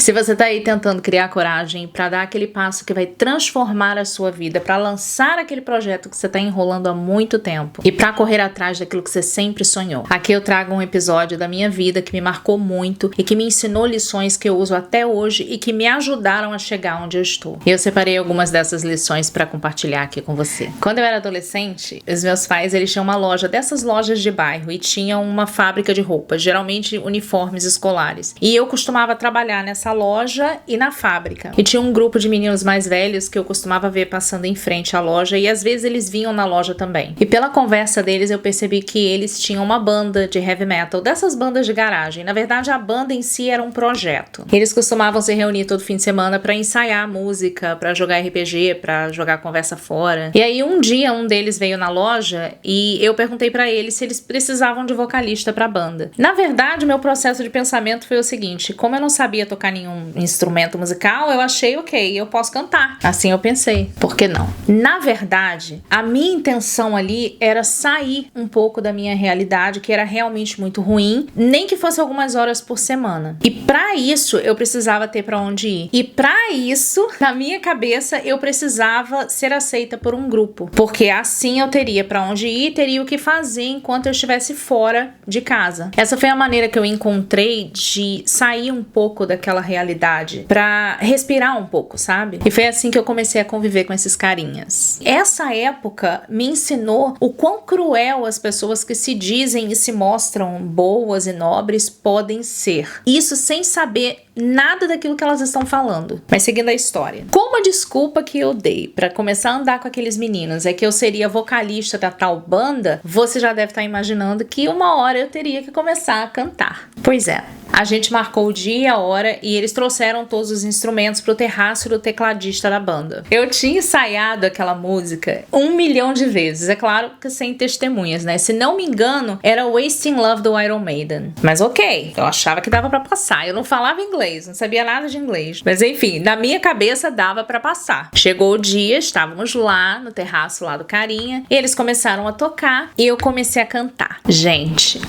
Se você tá aí tentando criar coragem pra dar aquele passo que vai transformar a sua vida, pra lançar aquele projeto que você tá enrolando há muito tempo e pra correr atrás daquilo que você sempre sonhou, aqui eu trago um episódio da minha vida que me marcou muito e que me ensinou lições que eu uso até hoje e que me ajudaram a chegar onde eu estou. E eu separei algumas dessas lições pra compartilhar aqui com você. Quando eu era adolescente, os meus pais, eles tinham uma loja, dessas lojas de bairro, e tinham uma fábrica de roupas, geralmente uniformes escolares. E eu costumava trabalhar nessa loja e na fábrica. E tinha um grupo de meninos mais velhos que eu costumava ver passando em frente à loja e às vezes eles vinham na loja também. E pela conversa deles eu percebi que eles tinham uma banda de heavy metal, dessas bandas de garagem. Na verdade, a banda em si era um projeto. Eles costumavam se reunir todo fim de semana pra ensaiar música, pra jogar RPG, pra jogar conversa fora. E aí um dia um deles veio na loja e eu perguntei pra eles se eles precisavam de vocalista pra banda. Na verdade, meu processo de pensamento foi o seguinte: como eu não sabia tocar nenhum instrumento musical, eu achei, ok, eu posso cantar. Assim eu pensei, por que não? Na verdade, a minha intenção ali era sair um pouco da minha realidade, que era realmente muito ruim, nem que fosse algumas horas por semana. E pra isso, eu precisava ter pra onde ir. E pra isso, na minha cabeça, eu precisava ser aceita por um grupo, porque assim eu teria pra onde ir, teria o que fazer enquanto eu estivesse fora de casa. Essa foi a maneira que eu encontrei de sair um pouco daquela realidade, pra respirar um pouco, sabe? E foi assim que eu comecei a conviver com esses carinhas. Essa época me ensinou o quão cruel as pessoas que se dizem e se mostram boas e nobres podem ser. Isso sem saber nada daquilo que elas estão falando. Mas seguindo a história. Como a desculpa que eu dei pra começar a andar com aqueles meninos é que eu seria vocalista da tal banda, você já deve estar imaginando que uma hora eu teria que começar a cantar. Pois é. A gente marcou o dia e a hora e eles trouxeram todos os instrumentos pro terraço do tecladista da banda. Eu tinha ensaiado aquela música 1 milhão de vezes, é claro que sem testemunhas, né? Se não me engano, era Wasting Love do Iron Maiden. Mas ok, eu achava que dava pra passar. Eu não falava inglês, não sabia nada de inglês. Mas enfim, na minha cabeça dava pra passar. Chegou o dia, estávamos lá no terraço lá do carinha, e eles começaram a tocar e eu comecei a cantar. Gente...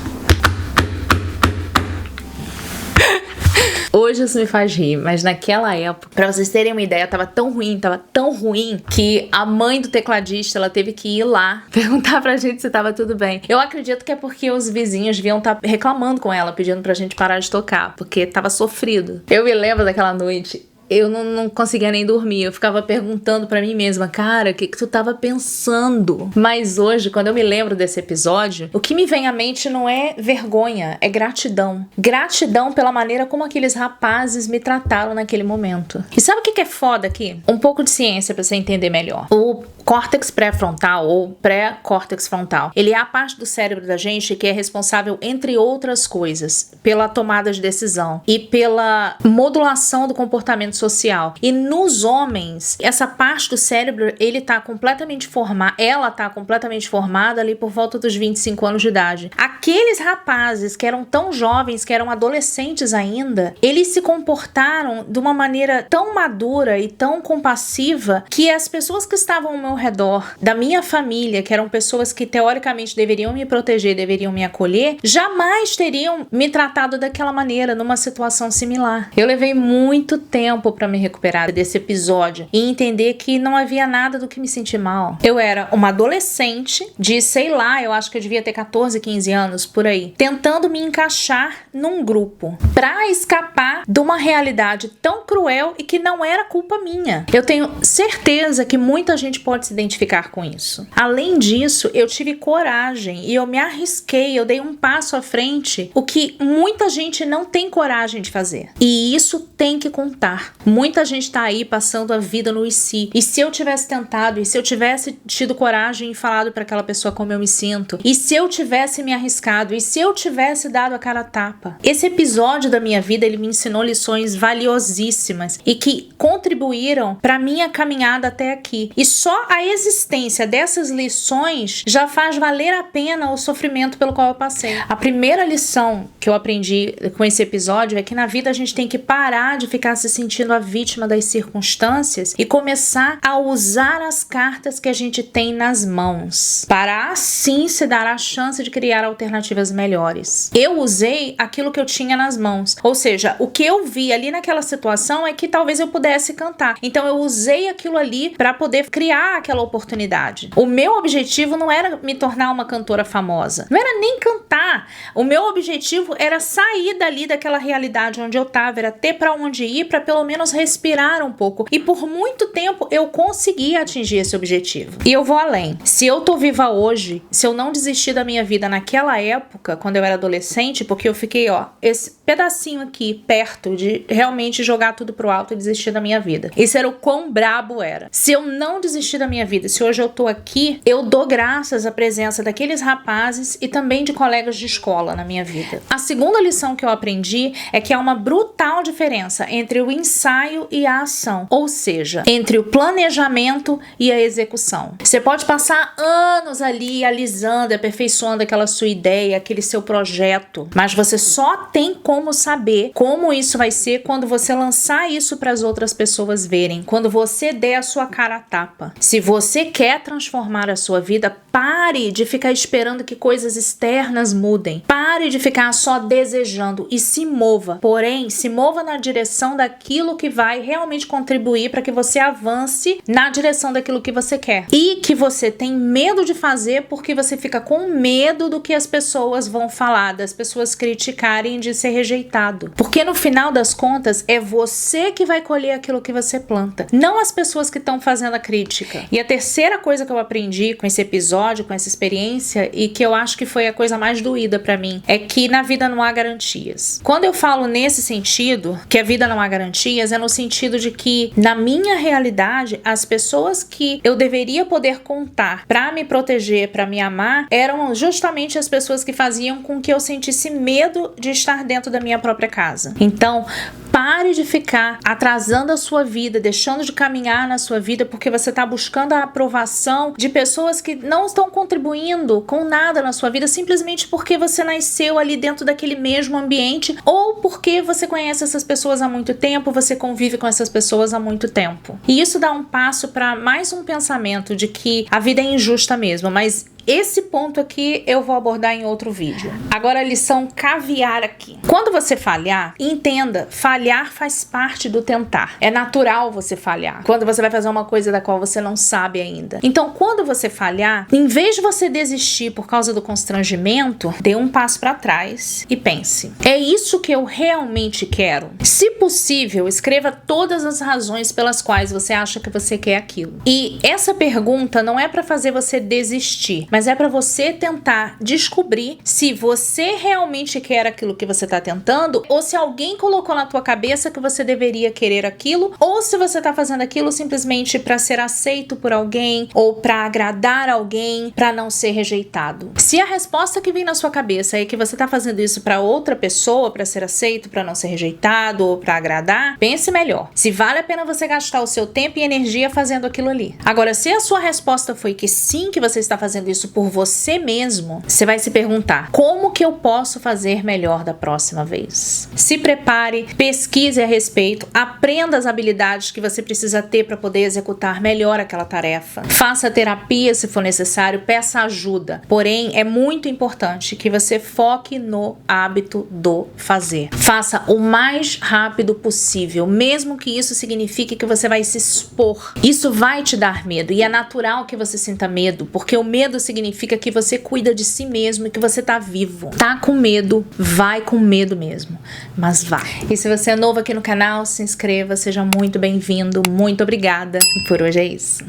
Hoje isso me faz rir, mas naquela época, pra vocês terem uma ideia, tava tão ruim, que a mãe do tecladista, ela teve que ir lá perguntar pra gente se tava tudo bem. Eu acredito que é porque os vizinhos deviam estar reclamando com ela, pedindo pra gente parar de tocar, porque tava sofrido. Eu me lembro daquela noite, eu não conseguia nem dormir, eu ficava perguntando pra mim mesma, cara, o que tu tava pensando? Mas hoje, quando eu me lembro desse episódio, o que me vem à mente não é vergonha, é gratidão. Gratidão pela maneira como aqueles rapazes me trataram naquele momento. E sabe o que é foda aqui? Um pouco de ciência pra você entender melhor. O córtex pré-frontal ou pré-córtex frontal, ele é a parte do cérebro da gente que é responsável, entre outras coisas, pela tomada de decisão e pela modulação do comportamento social. E nos homens, essa parte do cérebro, ela tá completamente formada ali por volta dos 25 anos de idade. Aqueles rapazes que eram tão jovens, que eram adolescentes ainda, eles se comportaram de uma maneira tão madura e tão compassiva que as pessoas que estavam ao meu redor, da minha família, que eram pessoas que teoricamente deveriam me proteger, deveriam me acolher, jamais teriam me tratado daquela maneira numa situação similar. Eu levei muito tempo pra me recuperar desse episódio e entender que não havia nada do que me sentir mal. Eu era uma adolescente de, sei lá, eu acho que eu devia ter 14, 15 anos, por aí, tentando me encaixar num grupo pra escapar de uma realidade tão cruel e que não era culpa minha. Eu tenho certeza que muita gente pode se identificar com isso. Além disso, eu tive coragem e eu me arrisquei, eu dei um passo à frente, o que muita gente não tem coragem de fazer. E isso tem que contar. Muita gente tá aí passando a vida no e se. E se eu tivesse tentado, e se eu tivesse tido coragem e falado pra aquela pessoa como eu me sinto, e se eu tivesse me arriscado, e se eu tivesse dado a cara a tapa. Esse episódio da minha vida, ele me ensinou lições valiosíssimas e que contribuíram pra minha caminhada até aqui. E só a existência dessas lições já faz valer a pena o sofrimento pelo qual eu passei. A primeira lição que eu aprendi com esse episódio é que na vida a gente tem que parar de ficar se sentindo a vítima das circunstâncias e começar a usar as cartas que a gente tem nas mãos, para assim se dar a chance de criar alternativas melhores. Eu usei aquilo que eu tinha nas mãos, ou seja, o que eu vi ali naquela situação é que talvez eu pudesse cantar, então eu usei aquilo ali para poder criar aquela oportunidade. O meu objetivo não era me tornar uma cantora famosa, não era nem cantar, o meu objetivo era sair dali daquela realidade onde eu tava, era ter para onde ir, para pelo menos respirar um pouco, e por muito tempo eu consegui atingir esse objetivo. E eu vou além. Se eu tô viva hoje, se eu não desisti da minha vida naquela época, quando eu era adolescente, porque eu fiquei, esse pedacinho aqui, perto de realmente jogar tudo pro alto e desistir da minha vida. Isso era o quão brabo era. Se eu não desistir da minha vida, se hoje eu tô aqui, eu dou graças à presença daqueles rapazes e também de colegas de escola na minha vida. A segunda lição que eu aprendi é que há uma brutal diferença entre o ensaio e a ação, ou seja, entre o planejamento e a execução. Você pode passar anos ali alisando, aperfeiçoando aquela sua ideia, aquele seu projeto, mas você só tem como saber como isso vai ser quando você lançar isso para as outras pessoas verem, quando você der a sua cara a tapa. Se você quer transformar a sua vida, pare de ficar esperando que coisas externas mudem. Pare de ficar só desejando e se mova. Porém, se mova na direção daquilo que vai realmente contribuir para que você avance na direção daquilo que você quer. E que você tem medo de fazer porque você fica com medo do que as pessoas vão falar, das pessoas criticarem, de ser rejeitado. Porque no final das contas, é você que vai colher aquilo que você planta, não as pessoas que estão fazendo a crítica. E a terceira coisa que eu aprendi com esse episódio, com essa experiência, e que eu acho que foi a coisa mais doída pra mim, é que na vida não há garantias. Quando eu falo nesse sentido, que a vida não há garantias, é no sentido de que, na minha realidade, as pessoas que eu deveria poder contar pra me proteger, pra me amar, eram justamente as pessoas que faziam com que eu sentisse medo de estar dentro da minha própria casa. Então, pare de ficar atrasando a sua vida, deixando de caminhar na sua vida porque você está buscando a aprovação de pessoas que não estão contribuindo com nada na sua vida, simplesmente porque você nasceu ali dentro daquele mesmo ambiente ou porque você conhece essas pessoas há muito tempo, você convive com essas pessoas há muito tempo. E isso dá um passo para mais um pensamento de que a vida é injusta mesmo, mas esse ponto aqui eu vou abordar em outro vídeo. Agora a lição caviar aqui. Quando você falhar, entenda, falhar faz parte do tentar. É natural você falhar. Quando você vai fazer uma coisa da qual você não sabe ainda. Então, quando você falhar, em vez de você desistir por causa do constrangimento, dê um passo para trás e pense. É isso que eu realmente quero? Se possível, escreva todas as razões pelas quais você acha que você quer aquilo. E essa pergunta não é para fazer você desistir, mas é para você tentar descobrir se você realmente quer aquilo que você tá tentando, ou se alguém colocou na tua cabeça que você deveria querer aquilo, ou se você tá fazendo aquilo simplesmente para ser aceito por alguém, ou para agradar alguém, para não ser rejeitado. Se a resposta que vem na sua cabeça é que você tá fazendo isso para outra pessoa, para ser aceito, para não ser rejeitado, ou para agradar, pense melhor. Se vale a pena você gastar o seu tempo e energia fazendo aquilo ali. Agora, se a sua resposta foi que sim, que você está fazendo isso por você mesmo, você vai se perguntar: como que eu posso fazer melhor da próxima vez? Se prepare, pesquise a respeito, aprenda as habilidades que você precisa ter para poder executar melhor aquela tarefa. Faça terapia se for necessário, peça ajuda. Porém, é muito importante que você foque no hábito do fazer. Faça o mais rápido possível, mesmo que isso signifique que você vai se expor. Isso vai te dar medo e é natural que você sinta medo, porque o medo significa que você cuida de si mesmo e que você tá vivo. Tá com medo, vai com medo mesmo, mas vá. E se você é novo aqui no canal, se inscreva, seja muito bem-vindo, muito obrigada. E por hoje é isso.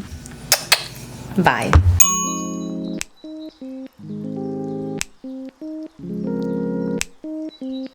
Bye.